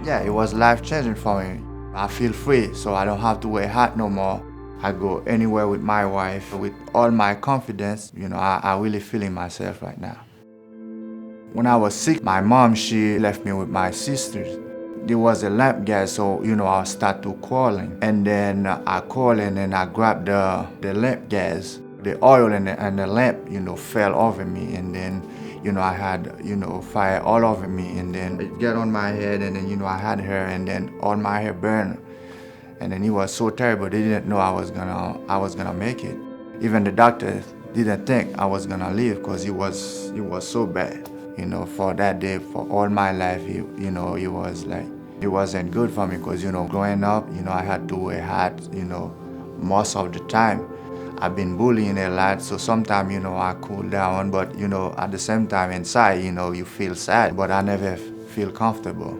Yeah, it was life-changing for me. I feel free, so I don't have to wear a hat no more. I go anywhere with my wife with all my confidence. I really feeling myself right now. When I was sick, my mom, she left me with my sisters. There was a lamp gas, so, I start to crawling. And then I crawl and then I grab the lamp gas. The oil and the lamp, fell over me. And then, I had, fire all over me. And then it got on my head and then, I had hair and then all my hair burned. And then it was so terrible, they didn't know I was gonna make it. Even the doctor didn't think I was gonna live because it was so bad. For that day, for all my life, it wasn't good for me because, growing up, I had to wear hats, most of the time. I've been bullying a lot, so sometimes, I cool down, but, at the same time inside, you feel sad, but I never feel comfortable.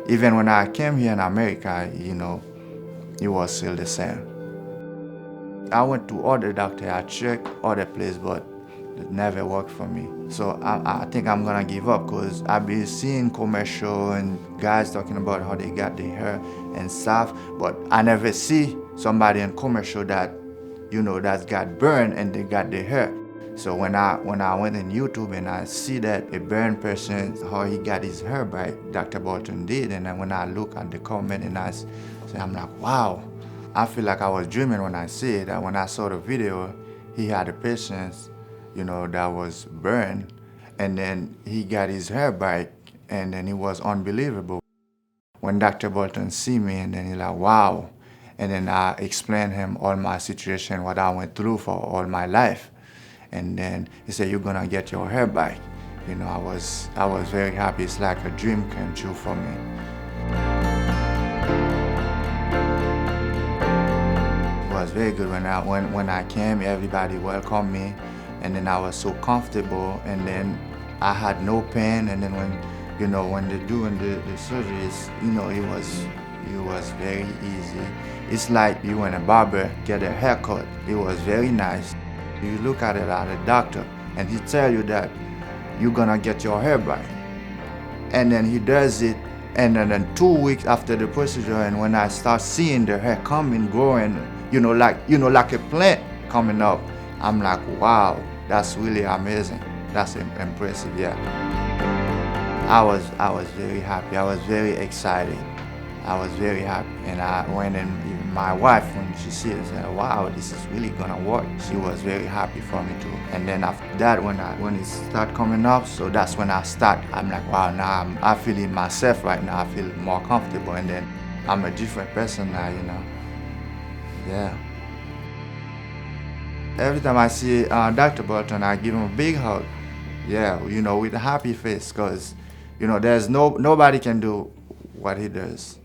Even when I came here in America, it was still the same. I went to other doctor, I checked other place, but it never worked for me. So I think I'm gonna give up because I've been seeing commercial and guys talking about how they got their hair and stuff, but I never see somebody in commercial that, that's got burned and they got their hair. So when I went on YouTube and I see that a burned person, how he got his hair back, Dr. Bolton did, and then when I look at the comment and I'm like, wow. I feel like I was dreaming when I see it. That when I saw the video, he had a patient, that was burned, and then he got his hair back, and then it was unbelievable. When Dr. Bolton see me, and then he's like, wow. And then I explained him all my situation, what I went through for all my life. And then he said, you're gonna get your hair back. I was very happy. It's like a dream came true for me. It was very good when I came, everybody welcomed me, and then I was so comfortable, and then I had no pain, and then when they're doing the surgeries, it was very easy. It's like you and a barber get a haircut. It was very nice. You look at it at a doctor, and he tell you that you're gonna get your hair back. And then he does it, and then 2 weeks after the procedure, and when I start seeing the hair coming, growing, like a plant coming up, I'm like, wow, that's really amazing. That's impressive, yeah. I was very happy. I was very excited. I was very happy, and I went and even my wife, when she see it, said, wow, this is really gonna work. She was very happy for me too. And then after that, when it start coming up, so that's when I'm like, wow, now I feel it myself right now. I feel more comfortable, and then I'm a different person now, Yeah. Every time I see Dr. Bolton, I give him a big hug. Yeah, with a happy face, because, there's nobody can do what he does.